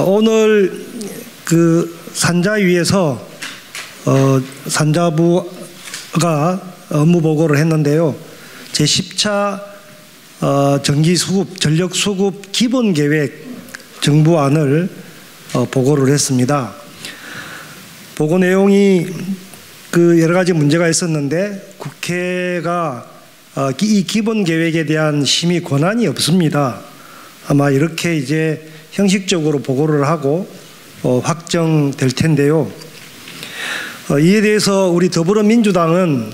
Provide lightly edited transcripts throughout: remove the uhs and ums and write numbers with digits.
오늘 그 산자위에서 산자부가 업무 보고를 했는데요. 제10차 전기수급, 전력수급 기본계획 정부안을 보고를 했습니다. 보고 내용이 그 여러 가지 문제가 있었는데 국회가 이 기본계획에 대한 심의 권한이 없습니다. 아마 이렇게 이제 형식적으로 보고를 하고 확정될 텐데요. 이에 대해서 우리 더불어민주당은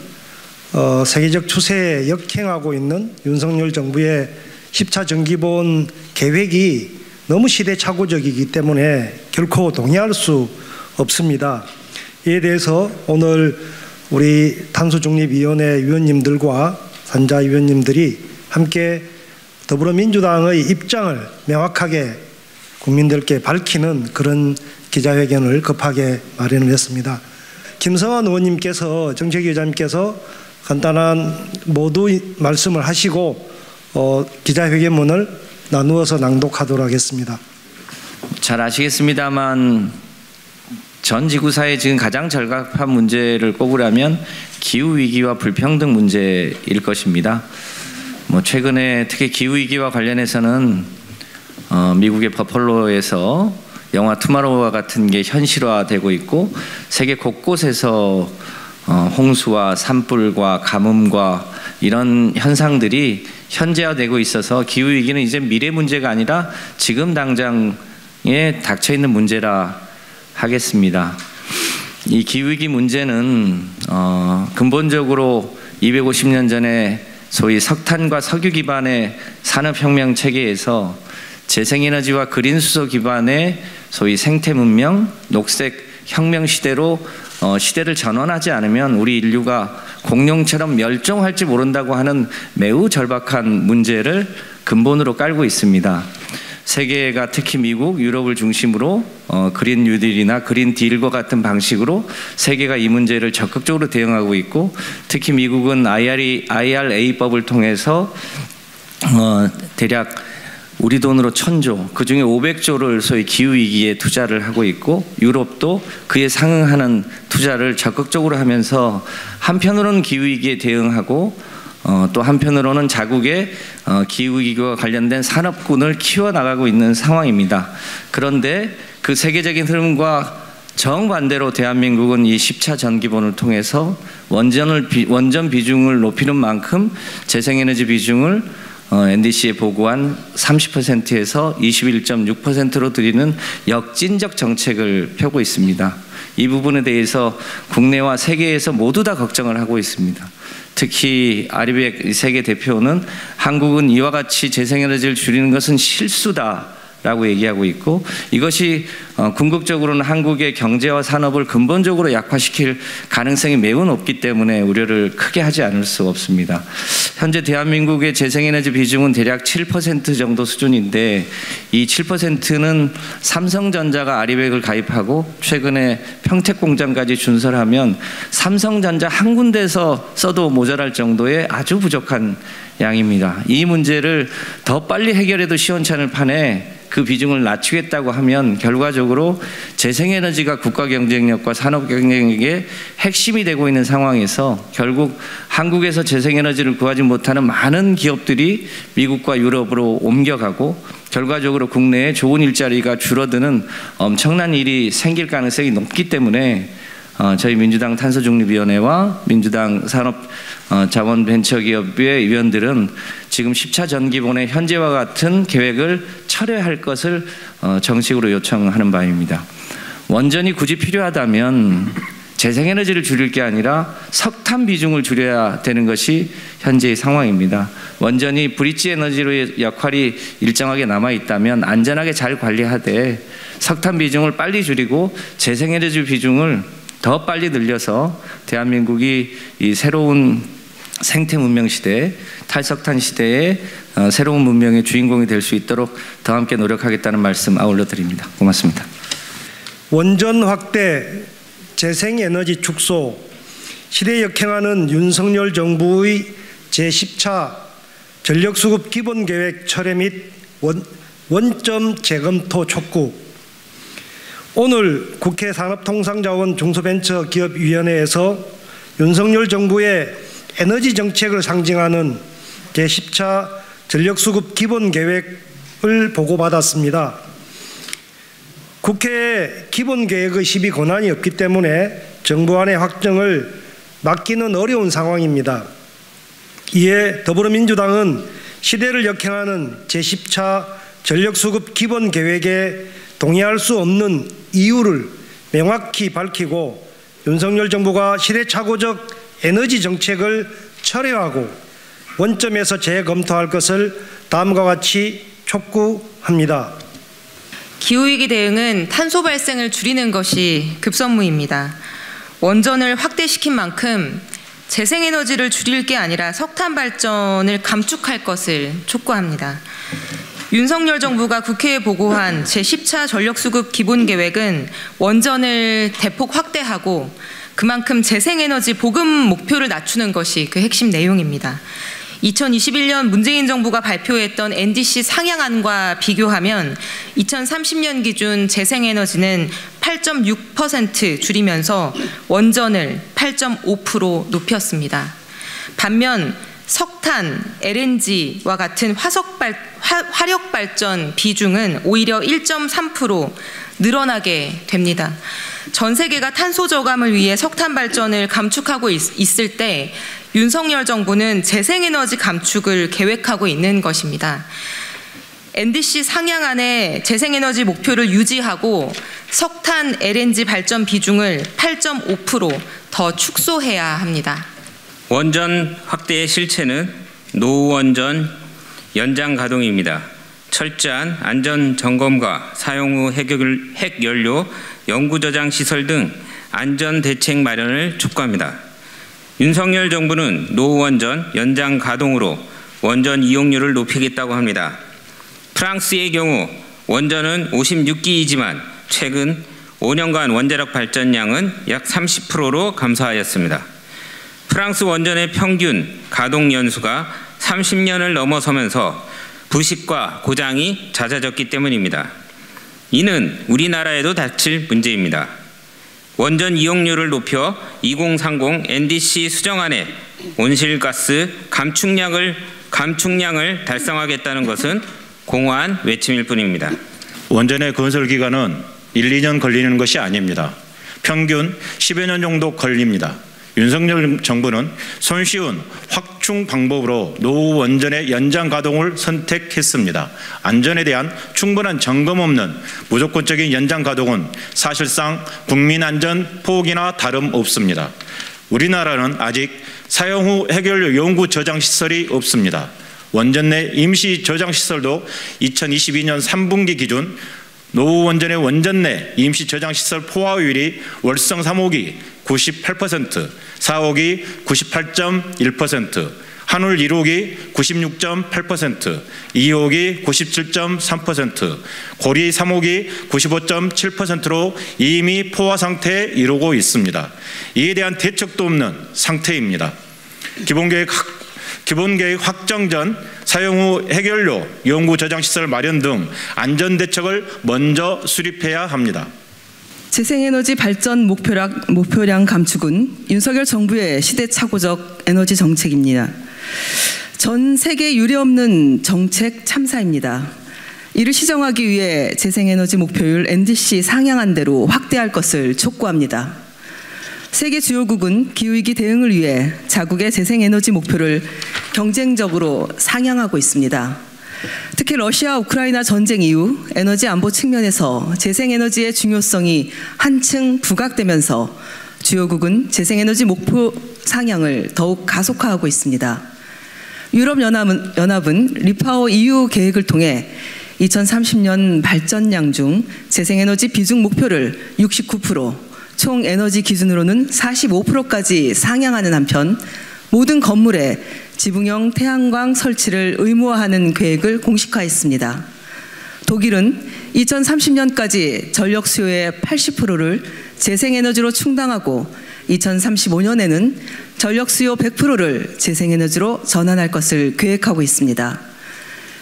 세계적 추세에 역행하고 있는 윤석열 정부의 10차 전기본 계획이 너무 시대착오적이기 때문에 결코 동의할 수 없습니다. 이에 대해서 오늘 우리 탄소중립위원회 위원님들과 산자위원님들이 함께 더불어민주당의 입장을 명확하게 국민들께 밝히는 그런 기자회견을 급하게 마련을 했습니다. 김성환 의원님께서, 정책위원장님께서 간단한 모두 말씀을 하시고 기자회견문을 나누어서 낭독하도록 하겠습니다. 잘 아시겠습니다만 전 지구사에 지금 가장 절박한 문제를 꼽으라면 기후위기와 불평등 문제일 것입니다. 최근에 특히 기후위기와 관련해서는 미국의 버펄로에서 영화 투마로우와 같은 게 현실화되고 있고 세계 곳곳에서 홍수와 산불과 가뭄과 이런 현상들이 현재화되고 있어서 기후위기는 이제 미래 문제가 아니라 지금 당장에 닥쳐있는 문제라 하겠습니다. 이 기후위기 문제는 근본적으로 250년 전에 소위 석탄과 석유 기반의 산업혁명 체계에서 재생에너지와 그린수소 기반의 소위 생태문명, 녹색혁명 시대로 시대를 전환하지 않으면 우리 인류가 공룡처럼 멸종할지 모른다고 하는 매우 절박한 문제를 근본으로 깔고 있습니다. 세계가 특히 미국, 유럽을 중심으로 그린 뉴딜이나 그린 딜과 같은 방식으로 세계가 이 문제를 적극적으로 대응하고 있고, 특히 미국은 IRA법을 통해서 대략 우리 돈으로 1000조, 그 중에 500조를 소위 기후위기에 투자를 하고 있고, 유럽도 그에 상응하는 투자를 적극적으로 하면서 한편으로는 기후위기에 대응하고 또 한편으로는 자국의 기후위기와 관련된 산업군을 키워나가고 있는 상황입니다. 그런데 그 세계적인 흐름과 정반대로 대한민국은 이 10차 전기본을 통해서 원전 비중을 높이는 만큼 재생에너지 비중을 NDC에 보고한 30%에서 21.6%로 드리는 역진적 정책을 펴고 있습니다. 이 부분에 대해서 국내와 세계에서 모두 다 걱정을 하고 있습니다. 특히 아리백 세계 대표는 한국은 이와 같이 재생에너지를 줄이는 것은 실수다 라고 얘기하고 있고, 이것이 궁극적으로는 한국의 경제와 산업을 근본적으로 약화시킬 가능성이 매우 높기 때문에 우려를 크게 하지 않을 수가 없습니다. 현재 대한민국의 재생에너지 비중은 대략 7% 정도 수준인데, 이 7%는 삼성전자가 아리백을 가입하고 최근에 평택공장까지 준설하면 삼성전자 한 군데서 써도 모자랄 정도의 아주 부족한 양입니다. 이 문제를 더 빨리 해결해도 시원찮을 판에 그 비중을 낮추겠다고 하면 결과적으로 재생에너지가 국가 경쟁력과 산업 경쟁력의 핵심이 되고 있는 상황에서 결국 한국에서 재생에너지를 구하지 못하는 많은 기업들이 미국과 유럽으로 옮겨가고 결과적으로 국내에 좋은 일자리가 줄어드는 엄청난 일이 생길 가능성이 높기 때문에 저희 민주당 탄소중립위원회와 민주당 산업자원벤처기업의 위원들은 지금 10차 전기본의 현재와 같은 계획을 철회할 것을 정식으로 요청하는 바입니다. 원전이 굳이 필요하다면 재생에너지를 줄일 게 아니라 석탄 비중을 줄여야 되는 것이 현재의 상황입니다. 원전이 브릿지 에너지로의 역할이 일정하게 남아있다면 안전하게 잘 관리하되 석탄 비중을 빨리 줄이고 재생에너지 비중을 더 빨리 늘려서 대한민국이 이 새로운 생태 문명 시대, 탈석탄 시대의 새로운 문명의 주인공이 될 수 있도록 더 함께 노력하겠다는 말씀 아울러 드립니다. 고맙습니다. 원전 확대, 재생에너지 축소, 시대 역행하는 윤석열 정부의 제10차 전력수급 기본계획 철회 및 원점 재검토 촉구, 오늘 국회 산업통상자원 중소벤처기업위원회에서 윤석열 정부의 에너지 정책을 상징하는 제10차 전력수급 기본계획을 보고받았습니다. 국회에 기본계획의 심의 권한이 없기 때문에 정부안의 확정을 맡기는 어려운 상황입니다. 이에 더불어민주당은 시대를 역행하는 제10차 전력수급 기본계획에 동의할 수 없는 이유를 명확히 밝히고 윤석열 정부가 시대착오적 에너지 정책을 철회하고 원점에서 재검토할 것을 다음과 같이 촉구합니다. 기후위기 대응은 탄소 발생을 줄이는 것이 급선무입니다. 원전을 확대시킨 만큼 재생에너지를 줄일 게 아니라 석탄 발전을 감축할 것을 촉구합니다. 윤석열 정부가 국회에 보고한 제10차 전력수급 기본계획은 원전을 대폭 확대하고 그만큼 재생에너지 보급 목표를 낮추는 것이 그 핵심 내용입니다. 2021년 문재인 정부가 발표했던 NDC 상향안과 비교하면 2030년 기준 재생에너지는 8.6% 줄이면서 원전을 8.5% 높였습니다. 반면 석탄, LNG와 같은 화력발전 비중은 오히려 1.3% 늘어나게 됩니다. 전 세계가 탄소 저감을 위해 석탄 발전을 감축하고 있을 때 윤석열 정부는 재생에너지 감축을 계획하고 있는 것입니다. NDC 상향안에 재생에너지 목표를 유지하고 석탄, LNG 발전 비중을 8.5% 더 축소해야 합니다. 원전 확대의 실체는 노원전 연장 가동입니다. 철저한 안전 점검과 사용 후 핵연료 영구 저장 시설 등 안전 대책 마련을 촉구합니다. 윤석열 정부는 노원전 연장 가동으로 원전 이용률을 높이겠다고 합니다. 프랑스의 경우 원전은 56기이지만 최근 5년간 원자력 발전량은 약 30%로 감소하였습니다. 프랑스 원전의 평균 가동 연수가 30년을 넘어서면서 부식과 고장이 잦아졌기 때문입니다. 이는 우리나라에도 닥칠 문제입니다. 원전 이용률을 높여 2030 NDC 수정안에 온실가스 감축량을 달성하겠다는 것은 공허한 외침일 뿐입니다. 원전의 건설 기간은 1, 2년 걸리는 것이 아닙니다. 평균 10여 년 정도 걸립니다. 윤석열 정부는 손쉬운 확충 방법으로 노원전의 연장 가동을 선택했습니다. 안전에 대한 충분한 점검 없는 무조건적인 연장 가동은 사실상 국민 안전 포기나 다름없습니다. 우리나라는 아직 사용 후 핵연료 영구 저장 시설이 없습니다. 원전 내 임시 저장 시설도 2022년 3분기 기준 노원전의 원전 내 임시 저장 시설 포화율이 월성 3호기 98%, 4호기 98.1%, 한울 1호기 96.8%, 2호기 97.3%, 고리 3호기 95.7%로 이미 포화 상태에 이르고 있습니다. 이에 대한 대책도 없는 상태입니다. 기본계획 확정 전 사용 후 핵연료 영구 저장시설 마련 등 안전대책을 먼저 수립해야 합니다. 재생에너지 발전 목표량 감축은 윤석열 정부의 시대착오적 에너지 정책입니다. 전 세계 유례없는 정책 참사입니다. 이를 시정하기 위해 재생에너지 목표율 NDC 상향안대로 확대할 것을 촉구합니다. 세계 주요국은 기후위기 대응을 위해 자국의 재생에너지 목표를 경쟁적으로 상향하고 있습니다. 특히 러시아 우크라이나 전쟁 이후 에너지 안보 측면에서 재생에너지의 중요성이 한층 부각되면서 주요국은 재생에너지 목표 상향을 더욱 가속화하고 있습니다. 유럽연합은 리파워 EU 계획을 통해 2030년 발전량 중 재생에너지 비중 목표를 69%, 총 에너지 기준으로는 45%까지 상향하는 한편 모든 건물에 지붕형 태양광 설치를 의무화하는 계획을 공식화했습니다. 독일은 2030년까지 전력 수요의 80%를 재생에너지로 충당하고 2035년에는 전력 수요 100%를 재생에너지로 전환할 것을 계획하고 있습니다.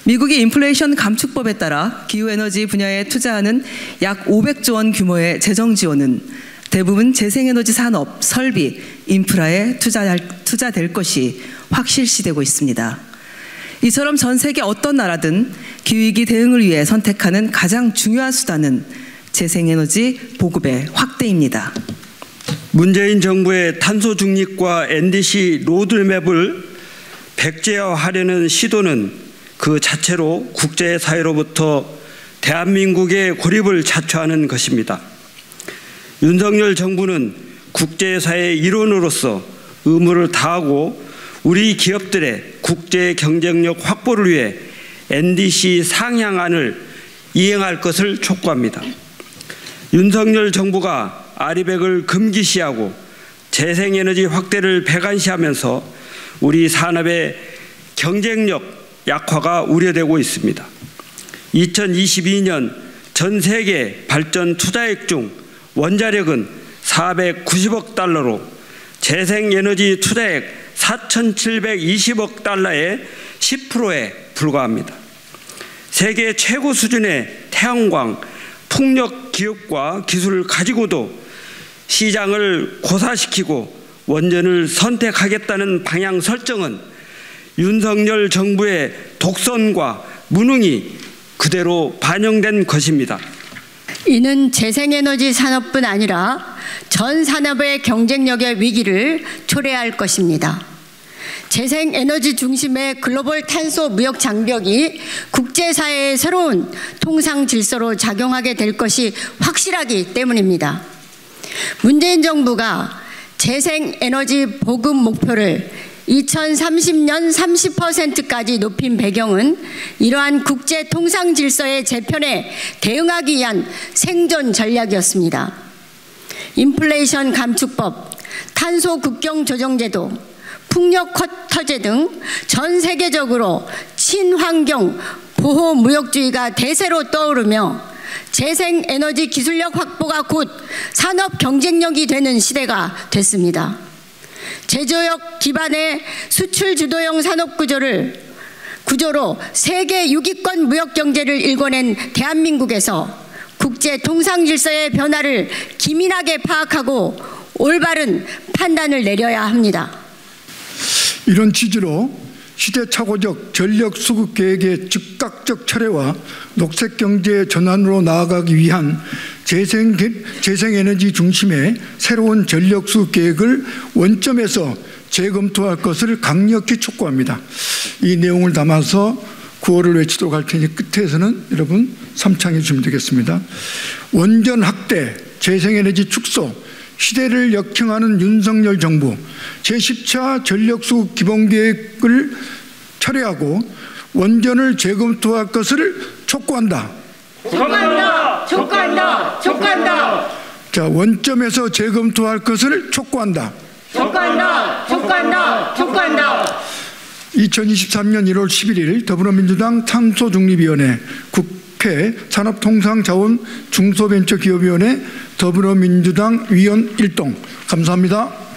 미국의 인플레이션 감축법에 따라 기후에너지 분야에 투자하는 약 500조 원 규모의 재정 지원은 대부분 재생에너지 산업, 설비, 인프라에 투자될 것이 확실시되고 있습니다. 이처럼 전 세계 어떤 나라든 기후위기 대응을 위해 선택하는 가장 중요한 수단은 재생에너지 보급의 확대입니다. 문재인 정부의 탄소 중립과 NDC 로드맵을 백제화하려는 시도는 그 자체로 국제사회로부터 대한민국의 고립을 자초하는 것입니다. 윤석열 정부는 국제사회의 일원으로서 의무를 다하고 우리 기업들의 국제 경쟁력 확보를 위해 NDC 상향안을 이행할 것을 촉구합니다. 윤석열 정부가 아리백을 금기시하고 재생에너지 확대를 배관시하면서 우리 산업의 경쟁력 약화가 우려되고 있습니다. 2022년 전 세계 발전 투자액 중 원자력은 490억 달러로 재생에너지 투자액 4,720억 달러의 10%에 불과합니다. 세계 최고 수준의 태양광, 풍력 기업과 기술을 가지고도 시장을 고사시키고 원전을 선택하겠다는 방향 설정은 윤석열 정부의 독선과 무능이 그대로 반영된 것입니다. 이는 재생에너지 산업뿐 아니라 전 산업의 경쟁력의 위기를 초래할 것입니다. 재생에너지 중심의 글로벌 탄소 무역 장벽이 국제사회의 새로운 통상 질서로 작용하게 될 것이 확실하기 때문입니다. 문재인 정부가 재생에너지 보급 목표를 2030년 30%까지 높인 배경은 이러한 국제 통상 질서의 재편에 대응하기 위한 생존 전략이었습니다. 인플레이션 감축법, 탄소 국경 조정제도, 풍력 쿼터제 등 전 세계적으로 친환경 보호 무역주의가 대세로 떠오르며 재생에너지 기술력 확보가 곧 산업 경쟁력이 되는 시대가 됐습니다. 제조업 기반의 수출 주도형 산업 구조로 세계 6위권 무역 경제를 일궈낸 대한민국에서 국제 통상 질서의 변화를 기민하게 파악하고 올바른 판단을 내려야 합니다. 이런 취지로 시대착오적 전력 수급 계획의 즉각적 철회와 녹색 경제 전환으로 나아가기 위한 재생에너지 중심의 새로운 전력 수급 계획을 원점에서 재검토할 것을 강력히 촉구합니다. 이 내용을 담아서 구호를 외치도록 할 테니 끝에서는 여러분 삼창해 주시면 되겠습니다. 원전 확대, 재생에너지 축소, 시대를 역행하는 윤석열 정부 제10차 전력수급 기본계획을 철회하고 원전을 재검토할 것을 촉구한다. 촉구한다. 촉구한다. 촉구한다. 자, 원점에서 재검토할 것을 촉구한다. 촉구한다. 촉구한다. 촉구한다. 2023년 1월 11일 더불어민주당 탄소중립위원회, 국회 산업통상자원 중소벤처기업위원회 더불어민주당 위원 일동. 감사합니다.